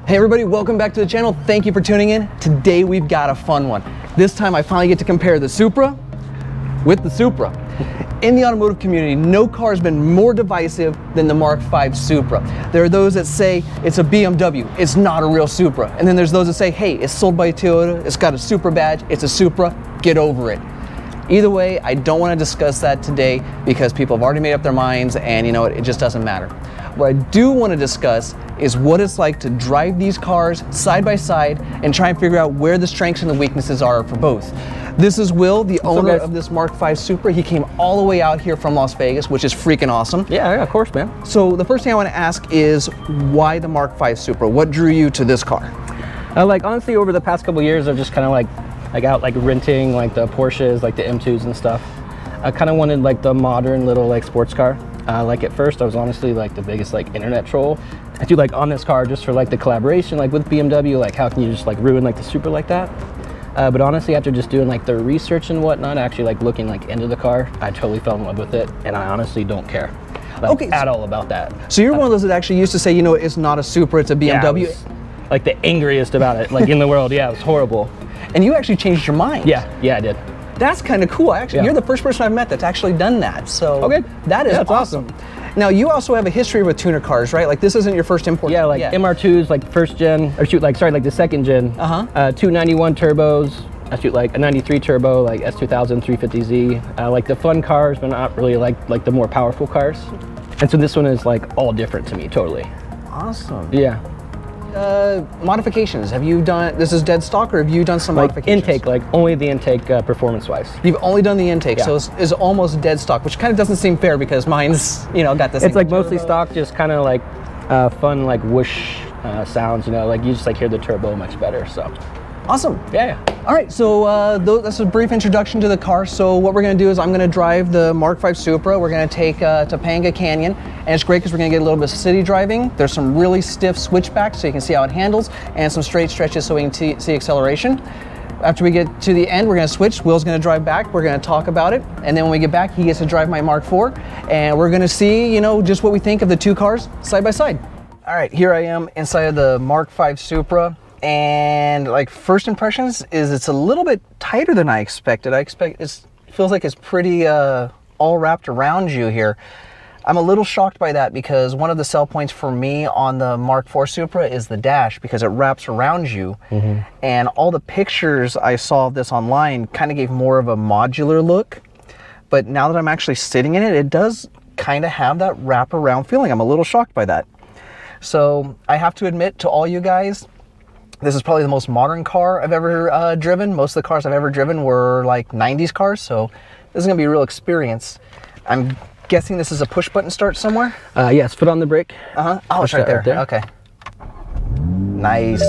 Hey everybody, welcome back to the channel. Thank you for tuning in. Today we've got a fun one. This time I finally get to compare the Supra with the Supra. In the automotive community, no car has been more divisive than the MKIV Supra. There are those that say it's a BMW, it's not a real Supra. And then there's those that say, hey, it's sold by Toyota, it's got a Supra badge, it's a Supra, get over it. Either way, I don't want to discuss that today because people have already made up their minds and you know what, it just doesn't matter. What I do want to discuss is what it's like to drive these cars side by side and try and figure out where the strengths and the weaknesses are for both. This is Will, the owner of this MKIV Supra. He came all the way out here from Las Vegas, which is freaking awesome. Yeah, of course, man. So the first thing I want to ask is why the MKIV Supra? What drew you to this car? Like honestly, over the past couple of years, I've just kind of like out renting like the Porsches, like the M2s and stuff. I kind of wanted like the modern little like sports car. Like at first I was honestly like the biggest like internet troll. I do like on this car just for like the collaboration like with BMW, like how can you just like ruin like the Supra like that? But honestly, after just doing like the research and whatnot, actually like looking like into the car, I totally fell in love with it, and I honestly don't care like, at all about that. So you're one of those that actually used to say, you know, it's not a Supra, it's a BMW. Yeah, I was, like the angriest about it like in the world. Yeah, it was horrible. And you actually changed your mind. Yeah, I did. That's kind of cool. Actually, you're the first person I've met that's actually done that. So okay, that is awesome. Now you also have a history with tuner cars, right? Like this isn't your first import. Yeah, like MR2s, like first gen, or shoot, like sorry, like the second gen. 291 turbos. I shoot like a 93 turbo, like S2000 350Z. Like the fun cars, but not really like the more powerful cars. And so this one is like all different to me, totally. Awesome. Yeah. Modifications, have you done, this is dead stock, or have you done some modifications? Intake, like only the intake performance-wise. You've only done the intake, yeah. So it's almost dead stock, which kind of doesn't seem fair because mine's, you know, got this. It's like mostly stock, just kind of like fun, like whoosh sounds, you know, like you just like hear the turbo much better, so. Awesome. Yeah. All right, so that's a brief introduction to the car. So what we're gonna do is I'm gonna drive the MKIV Supra. We're gonna take Topanga Canyon, and it's great because we're gonna get a little bit of city driving. There's some really stiff switchbacks so you can see how it handles, and some straight stretches so we can see acceleration. After we get to the end, we're gonna switch. Will's gonna drive back, we're gonna talk about it, and then when we get back, he gets to drive my Mark IV, and we're gonna see, you know, just what we think of the two cars side by side. All right, here I am inside of the MKIV Supra. And like first impressions is it's a little bit tighter than I expected. It feels like it's pretty all wrapped around you here. I'm a little shocked by that because one of the sell points for me on the Mark IV Supra is the dash because it wraps around you. And all the pictures I saw of this online kind of gave more of a modular look. But now that I'm actually sitting in it, it does kind of have that wrap around feeling. I'm a little shocked by that. So I have to admit to all you guys, this is probably the most modern car I've ever driven. Most of the cars I've ever driven were like 90s cars, so this is gonna be a real experience. I'm guessing this is a push button start somewhere? Yes, foot on the brake. Oh, it's right there. Okay. Nice.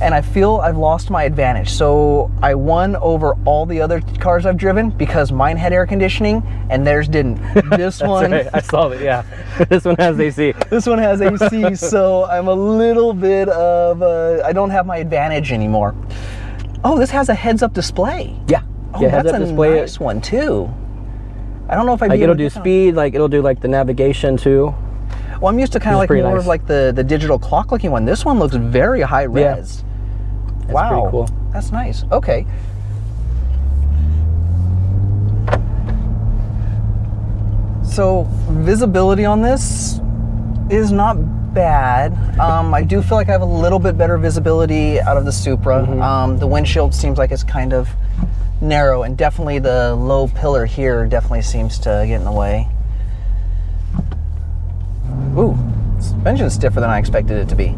And I feel I've lost my advantage. So I won over all the other cars I've driven because mine had air conditioning and theirs didn't. This one, right. I saw it, yeah. This one has AC. This one has AC, so I'm a little bit of, I don't have my advantage anymore. Oh, this has a heads-up display. Yeah. Oh, yeah, that's a nice one too. I don't know if I'd be it'll do speed, like it'll do like the navigation too. Well, I'm used to kind of like more of like the digital clock looking one. This one looks very high res. That's wow, pretty cool. That's nice. Okay. So visibility on this is not bad. I do feel like I have a little bit better visibility out of the Supra. The windshield seems like it's kind of narrow, and definitely the low pillar here definitely seems to get in the way. Ooh, suspension's stiffer than I expected it to be.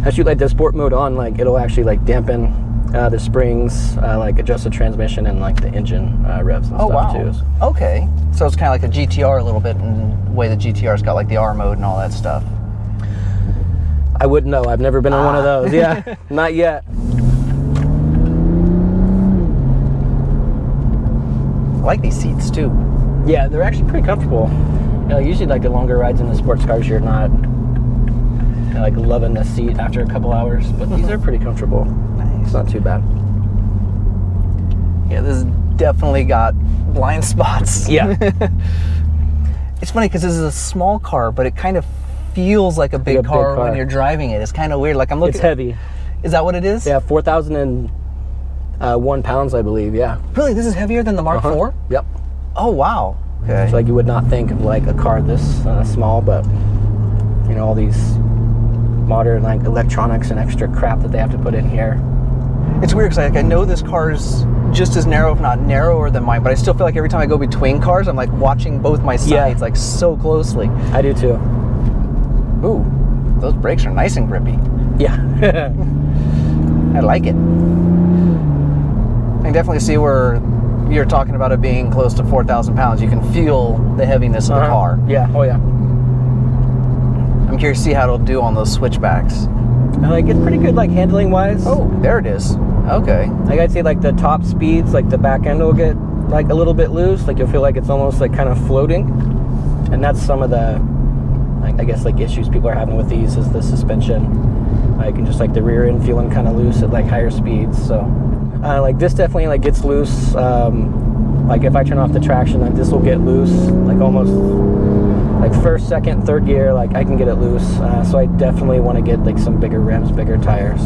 I shoot like the sport mode on, like it'll actually like dampen the springs, like adjust the transmission and like the engine revs and stuff too. Okay, so it's kind of like a GTR a lit's bit in the way the GTR's got like the R mode and all that stuff. I wouldn't know. I've never been in one of those. Yeah, not yet. I like these seats too. Yeah, they're actually pretty comfortable. You know, usually like the longer rides in the sports cars, you're not like loving the seat after a couple hours, but these are pretty comfortable. Nice. It's not too bad. Yeah, this has definitely got blind spots. Yeah. It's funny because this is a small car, but it kind of feels like a big, car, when you're driving it. It's kind of weird. Like I'm looking. It's heavy. Is that what it is? Yeah, 4,001 pounds, I believe. Yeah. Really, this is heavier than the Mark IV? Yep. Oh wow. Okay. It's like you would not think of like a car this small, but you know all these modern like electronics and extra crap that they have to put in here. It's weird because I know this car's just as narrow, if not narrower than mine, but I still feel like every time I go between cars, I'm like watching both my sides like so closely. I do too. Ooh, those brakes are nice and grippy. Yeah. I like it. I can definitely see where you're talking about it being close to 4,000 pounds. You can feel the heaviness of the car. Yeah. Oh yeah. I'm curious to see how it'll do on those switchbacks. Like it's pretty good, like handling wise. Oh, there it is. Okay. Like I'd say, like the top speeds, like the back end will get like a little bit loose. Like you'll feel like it's almost like kind of floating, and that's some of the, like I guess, like issues people are having with these is the suspension. Like and just like the rear end feeling kind of loose at like higher speeds. So, like this definitely like gets loose. Like if I turn off the traction, like this will get loose. Like almost. Like first, second, third gear, like I can get it loose. So I definitely want to get like some bigger rims, bigger tires.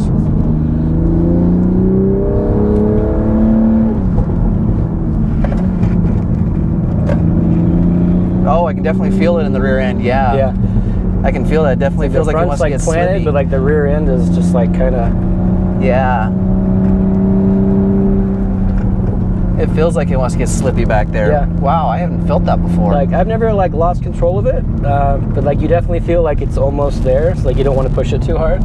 Oh, I can definitely feel it in the rear end. Yeah. Yeah. I can feel that. It definitely feels like it wants to get planted, slippy. but like the rear end is just like kind of. Yeah. It feels like it wants to get slippy back there. Yeah. Wow, I haven't felt that before. Like I've never like lost control of it, but like you definitely feel like it's almost there. So like you don't want to push it too hard.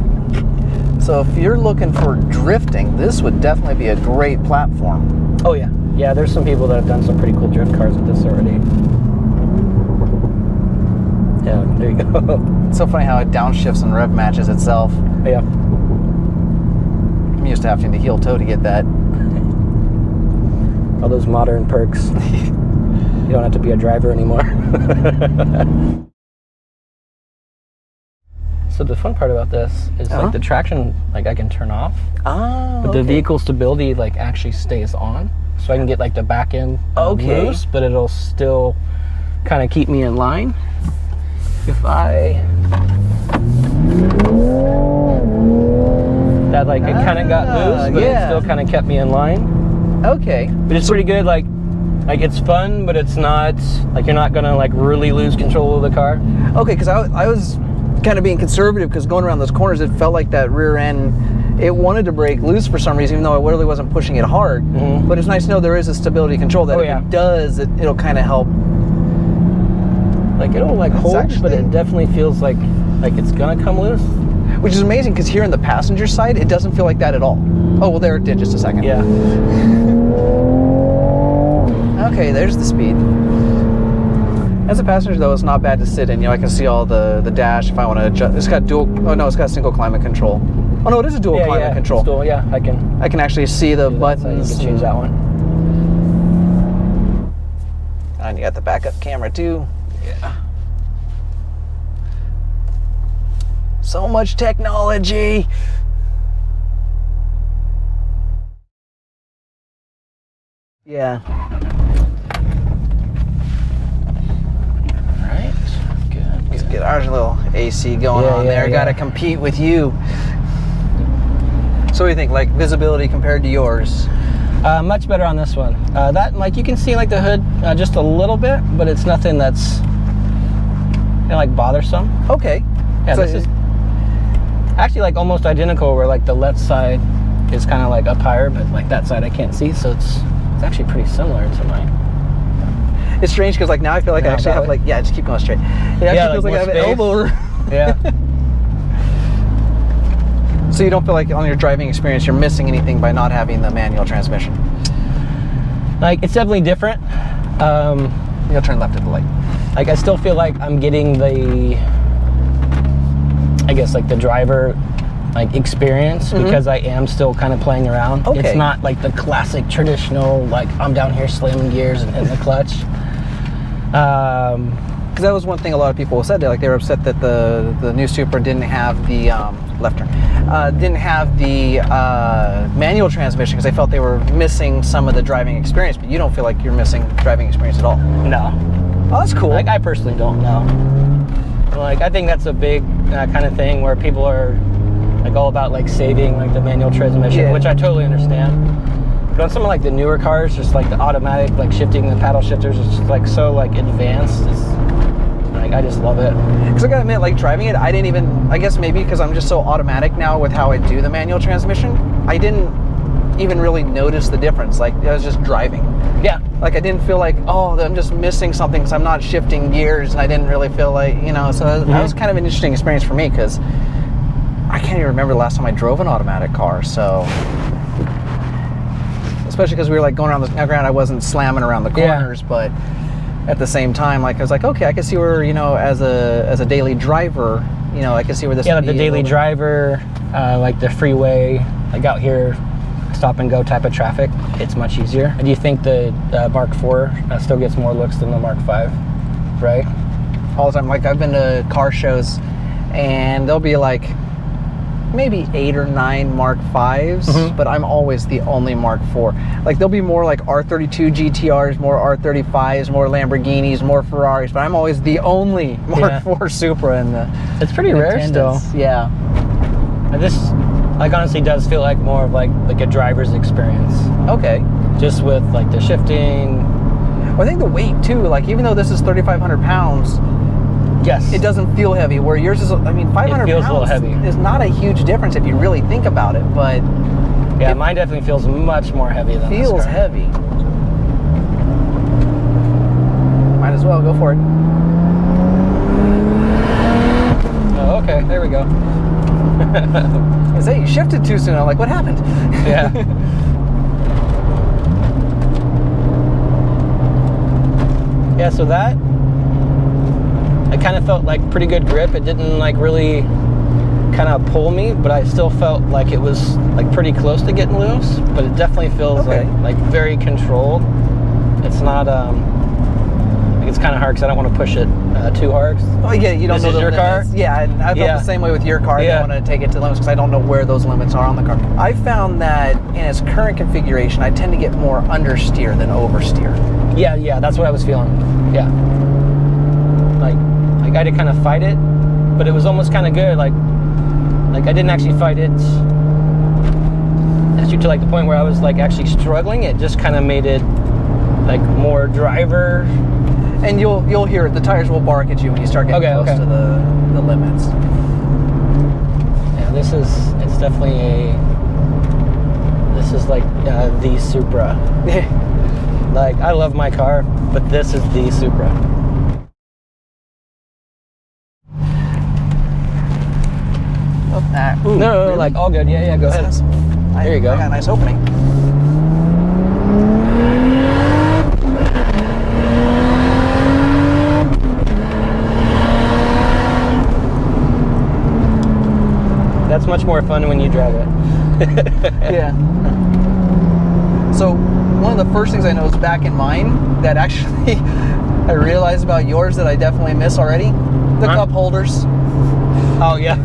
So if you're looking for drifting, this would definitely be a great platform. Oh yeah, yeah. There's some people that have done some pretty cool drift cars with this already. Yeah, there you go. It's so funny how it downshifts and rev matches itself. Yeah. I'm used to having to heel toe to get that. All those modern perks. You don't have to be a driver anymore. So the fun part about this is like the traction, like I can turn off. Oh, But the vehicle stability like actually stays on. So I can get like the back end loose, but it'll still kind of keep me in line. If I... That like it kind of got loose, but it still kind of kept me in line. Okay. But it's pretty good, like it's fun, but it's not, like you're not gonna like really lose control of the car. Okay, because I was kind of being conservative because going around those corners, it felt like that rear end, it wanted to break loose for some reason, even though I really wasn't pushing it hard. Mm-hmm. But it's nice to know there is a stability control that if it does, it'll kind of help. Like it'll like hold, but it definitely feels like it's gonna come loose. Which is amazing because here on the passenger side, it doesn't feel like that at all. Oh, well, there it did just a second. Yeah. Okay, there's the speed. As a passenger, though, it's not bad to sit in. You know, I can see all the dash if I want to adjust. It's got dual. Oh no, it's got single climate control. Oh no, it is a dual climate control. Dual, yeah, I can actually see the buttons. You can change that one. And you got the backup camera too. Yeah. So much technology. Yeah. All right. Good. Let's get our little AC going on there. Got to compete with you. So what do you think? Like visibility compared to yours? Much better on this one. That like you can see like the hood just a little bit, but it's nothing that's like bothersome. Okay. Yeah, so this is actually like almost identical. Where like the left side is kind of like up higher, but like that side I can't see, so it's actually pretty similar to mine. It's strange because like now I feel like I actually have like just keep going straight. It actually feels like I have an elbow room. Yeah. So you don't feel like on your driving experience you're missing anything by not having the manual transmission? Like it's definitely different. You'll turn left at the light. Like I still feel like I'm getting the, I guess like the driver like experience because I am still kind of playing around. Okay. It's not like the classic traditional like I'm down here slamming gears and hitting the clutch. Because that was one thing a lot of people said. Like they were upset that the new Supra didn't have the left turn, didn't have the manual transmission because they felt they were missing some of the driving experience. But you don't feel like you're missing driving experience at all. No. Oh, that's cool. Like, I personally don't know. Like, I think that's a big kind of thing where people are like all about like saving like the manual transmission, which I totally understand. But on some of like the newer cars, just like the automatic like shifting, the paddle shifters is just like so like advanced. It's, like, I just love it. Because I gotta admit, like driving it, I didn't even, I guess maybe because I'm just so automatic now with how I do the manual transmission, I didn't even really notice the difference. Like, I was just driving. Yeah. Like, I didn't feel like, oh, I'm just missing something because I'm not shifting gears, and I didn't really feel like, you know, so that was kind of an interesting experience for me, because I can't even remember the last time I drove an automatic car, so. Especially because we were like going around the ground, I wasn't slamming around the corners, but at the same time, like, I was like, okay, I can see where, you know, as a daily driver, you know, I can see where this like the daily driver, like the freeway, like out here, stop and go type of traffic, it's much easier. Do you think the Mark IV still gets more looks than the Mark V, right? All the time. Like, I've been to car shows, and there'll be like maybe 8 or 9 Mark Vs, but I'm always the only Mark IV. Like, there'll be more like R32 GTRs, more R35s, more Lamborghinis, more Ferraris, but I'm always the only Mark IV Supra in the. It's pretty rare still. Yeah. And this, like, honestly does feel like more of like a driver's experience. Okay. Just with like the shifting. Well, I think the weight too, like, even though this is 3,500 pounds, yes, it doesn't feel heavy, where yours is, I mean, 500 feels pounds a little heavy. Is not a huge difference if you really think about it, but yeah, mine definitely feels much more heavy than this feels car. heavy. Might as well go for it. Oh, okay, there we go. I say you shifted too soon. I'm like, what happened? Yeah. Yeah, so that, I kind of felt like pretty good grip. It didn't like really kind of pull me, but I still felt like it was like pretty close to getting loose, but it definitely feels like very controlled. It's not, like, it's kind of hard because I don't want to push it too hard. Oh yeah, you don't This know is the your limits. car? Yeah, and I felt the same way with your car. I don't want to take it to limits because I don't know where those limits are on the car. I found that in its current configuration, I tend to get more understeer than oversteer. Yeah, that's what I was feeling. Yeah. Like I had to kind of fight it, but it was almost kind of good. Like I didn't actually fight it. Actually, to like the point where I was like actually struggling. It just kind of made it like more driver. And you'll hear it. The tires will bark at you when you start getting close to the limits. Yeah, it's definitely this is like the Supra. Like, I love my car, but this is the Supra. Ooh, no, really? like, all good. Yeah, go ahead. There you go. I got a nice opening. That's much more fun when you drive it. Yeah. So one of the first things I noticed back in mine that actually I realized about yours that I definitely miss already, the cup holders. Oh yeah.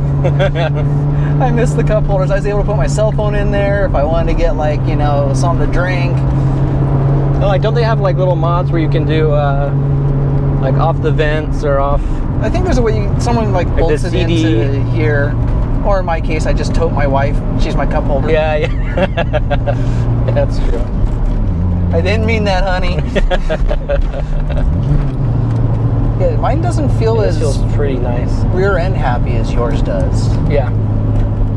I miss the cup holders. I was able to put my cell phone in there if I wanted to get, like, you know, something to drink. Oh, like, don't they have like little mods where you can do like off the vents or off? I think there's a way someone like bolts it into here. Or in my case, I just tote my wife. She's my cup holder. Yeah. Yeah, that's true. I didn't mean that, honey. Yeah, mine doesn't feel as feels pretty nice. rear end happy as yours does. Yeah.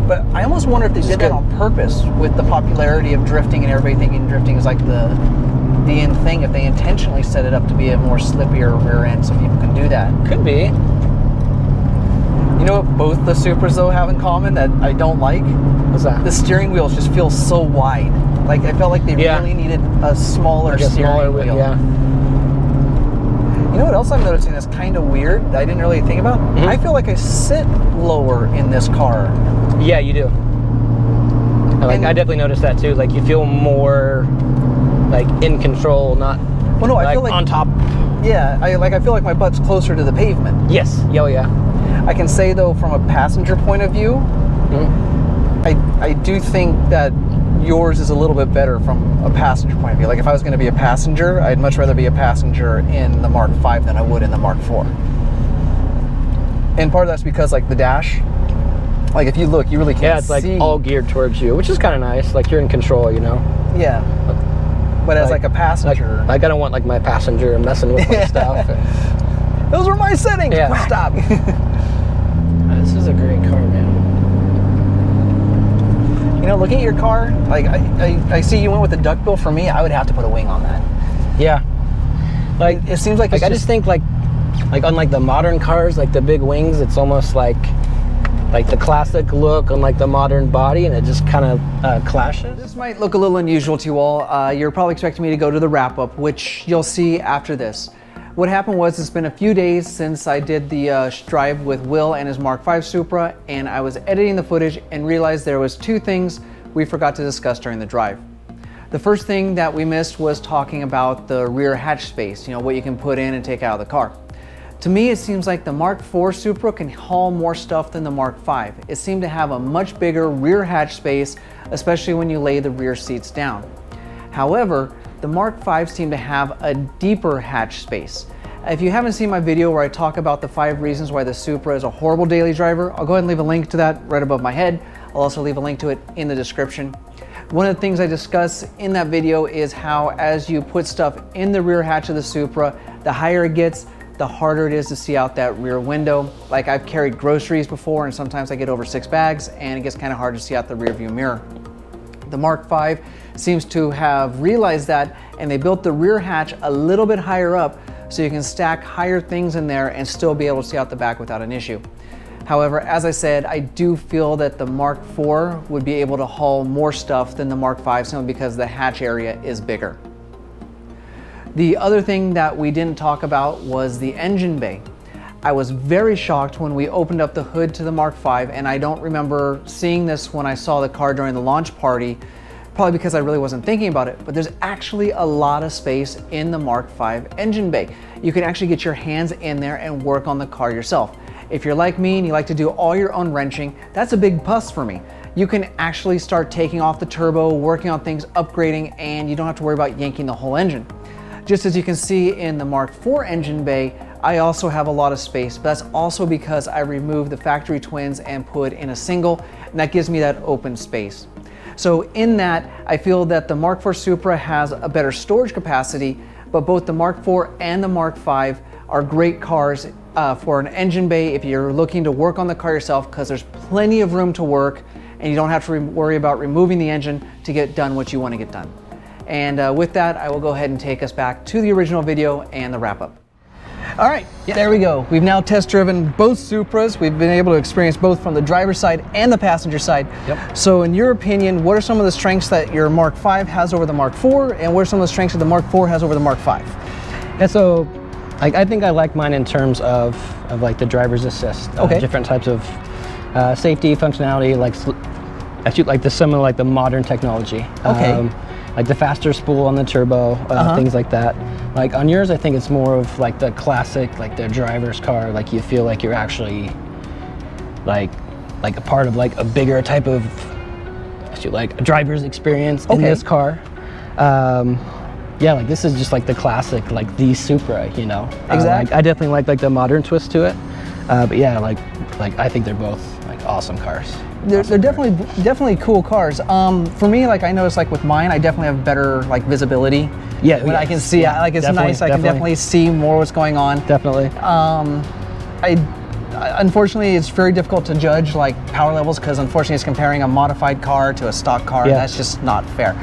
But I almost wonder if they did that on purpose with the popularity of drifting and everybody thinking drifting is like the in thing. If they intentionally set it up to be a more slippier rear end so people can do that. Could be. You know what both the Supras though have in common that I don't like? What's that? The steering wheels just feel so wide. Like, I felt like they really needed a smaller steering wheel. Yeah. You know what else I'm noticing that's kind of weird that I didn't really think about? Mm-hmm. I feel like I sit lower in this car. Yeah, you do. I definitely noticed that too. Like, you feel more like in control, not I feel like on top. Yeah, I feel like my butt's closer to the pavement. Yes. Yeah. I can say though, from a passenger point of view, I do think that yours is a little bit better from a passenger point of view. Like if I was going to be a passenger, I'd much rather be a passenger in the Mark V than I would in the Mark IV. And part of that's because like the dash, like if you look, you really can't see. Yeah, it's like all geared towards you, which is kind of nice. Like you're in control, you know? Yeah. But as like a passenger. Like I don't want like my passenger messing with my stuff. Those were my settings. Yeah. Stop. This is a great car, man. You know, looking at your car, like I see you went with the duckbill. For me, I would have to put a wing on that. Yeah. Like it seems like I just think like on like the modern cars, like the big wings, it's almost like the classic look on like the modern body, and it just kind of clashes. This might look a little unusual to you all. You're probably expecting me to go to the wrap-up, which you'll see after this. What happened was it's been a few days since I did the drive with Will and his Mark V Supra, and I was editing the footage and realized there was two things we forgot to discuss during the drive. The first thing that we missed was talking about the rear hatch space, you know, what you can put in and take out of the car. To me, it seems like the Mark IV Supra can haul more stuff than the Mark V. It seemed to have a much bigger rear hatch space, especially when you lay the rear seats down. However, the Mark V seemed to have a deeper hatch space. If you haven't seen my video where I talk about the 5 reasons why the Supra is a horrible daily driver, I'll go ahead and leave a link to that right above my head. I'll also leave a link to it in the description. One of the things I discuss in that video is how as you put stuff in the rear hatch of the Supra, the higher it gets, the harder it is to see out that rear window. Like I've carried groceries before and sometimes I get over 6 bags and it gets kind of hard to see out the rear view mirror. The Mark V seems to have realized that, and they built the rear hatch a little bit higher up so you can stack higher things in there and still be able to see out the back without an issue. However, as I said, I do feel that the Mark IV would be able to haul more stuff than the Mark V simply because the hatch area is bigger. The other thing that we didn't talk about was the engine bay. I was very shocked when we opened up the hood to the Mark V, and I don't remember seeing this when I saw the car during the launch party, probably because I really wasn't thinking about it, but there's actually a lot of space in the Mark V engine bay. You can actually get your hands in there and work on the car yourself. If you're like me and you like to do all your own wrenching, that's a big plus for me. You can actually start taking off the turbo, working on things, upgrading, and you don't have to worry about yanking the whole engine. Just as you can see in the Mark IV engine bay, I also have a lot of space, but that's also because I removed the factory twins and put in a single, and that gives me that open space. So in that, I feel that the Mark IV Supra has a better storage capacity, but both the Mark IV and the Mark V are great cars for an engine bay if you're looking to work on the car yourself, because there's plenty of room to work and you don't have to worry about removing the engine to get done what you want to get done. And with that, I will go ahead and take us back to the original video and the wrap up. All right, there we go. We've now test driven both Supras. We've been able to experience both from the driver's side and the passenger side. Yep. So in your opinion, what are some of the strengths that your Mark V has over the Mark IV, and what are some of the strengths that the Mark IV has over the Mark V? And so I think I like mine in terms of like the driver's assist. Okay. Different types of safety, functionality, like the similar, like the modern technology. Okay. Like the faster spool on the turbo, things like that. Like on yours, I think it's more of like the classic, like the driver's car. Like you feel like you're actually like a part of like a bigger type of like a driver's experience in this car. Yeah, like this is just like the classic, like the Supra, you know. Exactly. I definitely like the modern twist to it. But yeah, like I think they're both like awesome cars. They're definitely cool cars. For me, like I noticed, like with mine, I definitely have better like visibility. Yeah, when I can see, like it's nice. I can definitely see more what's going on. Definitely. Unfortunately, it's very difficult to judge like power levels because unfortunately, it's comparing a modified car to a stock car. Yeah. And that's just not fair.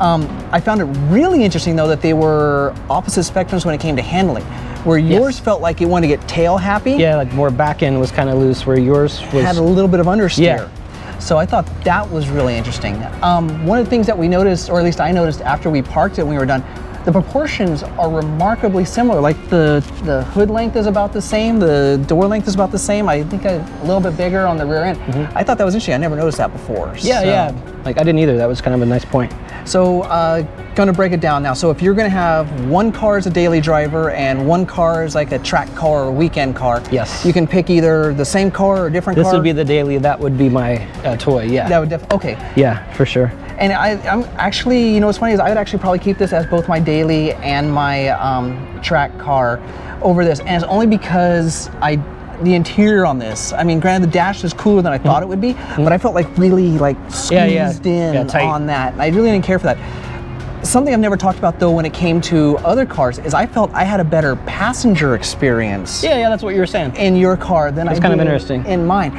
I found it really interesting though that they were opposite spectrums when it came to handling. Where yours felt like it wanted to get tail happy. Yeah, like more back end was kind of loose, where yours was had a little bit of understeer. Yeah. So I thought that was really interesting. One of the things that we noticed, or at least I noticed after we parked it when we were done, the proportions are remarkably similar. Like the hood length is about the same, the door length is about the same. I think a little bit bigger on the rear end. I thought that was interesting. I never noticed that before. Yeah, yeah. Like I didn't either. That was kind of a nice point. So gonna break it down now. So if you're gonna have one car as a daily driver and one car as like a track car or weekend car, yes, you can pick either the same car or a different car. This would be the daily, that would be my toy, yeah. That would okay. Yeah, for sure. And I'm actually, you know what's funny is I would actually probably keep this as both my daily and my track car over this. And it's only because the interior on this, I mean, granted the dash is cooler than I thought it would be, but I felt like really like squeezed in on that. And I really didn't care for that. Something I've never talked about though when it came to other cars is I felt I had a better passenger experience. Yeah, that's what you were saying. In your car than I did kind of interesting. In mine.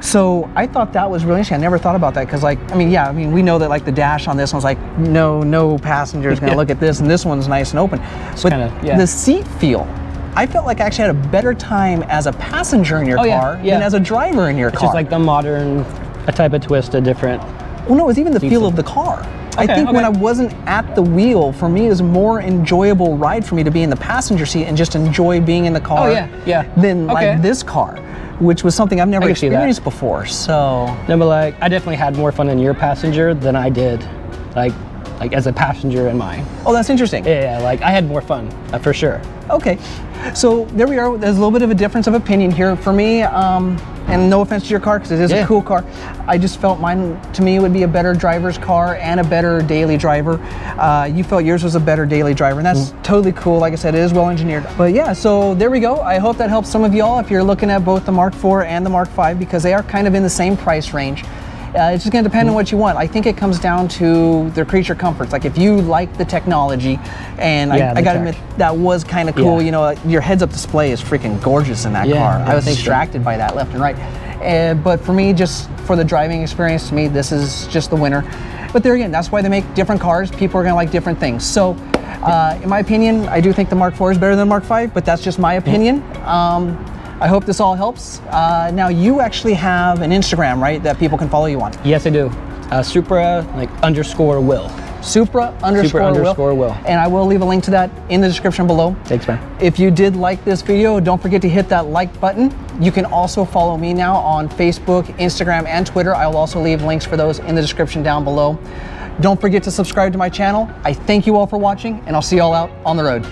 So I thought that was really interesting. I never thought about that because, like, I mean, we know that like the dash on this one's like no passenger is going to look at this, and this one's nice and open. But the seat feel, I felt like I actually had a better time as a passenger in your car than as a driver in your car. It's just like the modern, a type of twist, a different. Well, no, it was even the feel of the car. I think when I wasn't at the wheel, for me, it was a more enjoyable ride for me to be in the passenger seat and just enjoy being in the car than like this car, which was something I've never experienced before. So no, but like I definitely had more fun in your passenger than I did like as a passenger in mine. Oh, that's interesting. Yeah, like I had more fun for sure. Okay, so there we are. There's a little bit of a difference of opinion here for me. And no offense to your car, because it is a cool car. I just felt mine, to me, would be a better driver's car and a better daily driver. You felt yours was a better daily driver, and that's totally cool. Like I said, it is well engineered. But yeah, so there we go. I hope that helps some of y'all if you're looking at both the Mark IV and the Mark V, because they are kind of in the same price range. It's just going to depend on what you want. I think it comes down to their creature comforts. Like if you like the technology, and I got to admit that was kind of cool. You know, your heads-up display is freaking gorgeous in that car. I was distracted by that left and right. But for me, just for the driving experience, to me, this is just the winner. But there again, that's why they make different cars. People are going to like different things. So in my opinion, I do think the Mark IV is better than the Mark V, but that's just my opinion. I hope this all helps. Now you actually have an Instagram, right, that people can follow you on? Yes, I do. Supra _ Will. Supra _ Will. And I will leave a link to that in the description below. Thanks, man. If you did like this video, don't forget to hit that like button. You can also follow me now on Facebook, Instagram, and Twitter. I will also leave links for those in the description down below. Don't forget to subscribe to my channel. I thank you all for watching, and I'll see you all out on the road.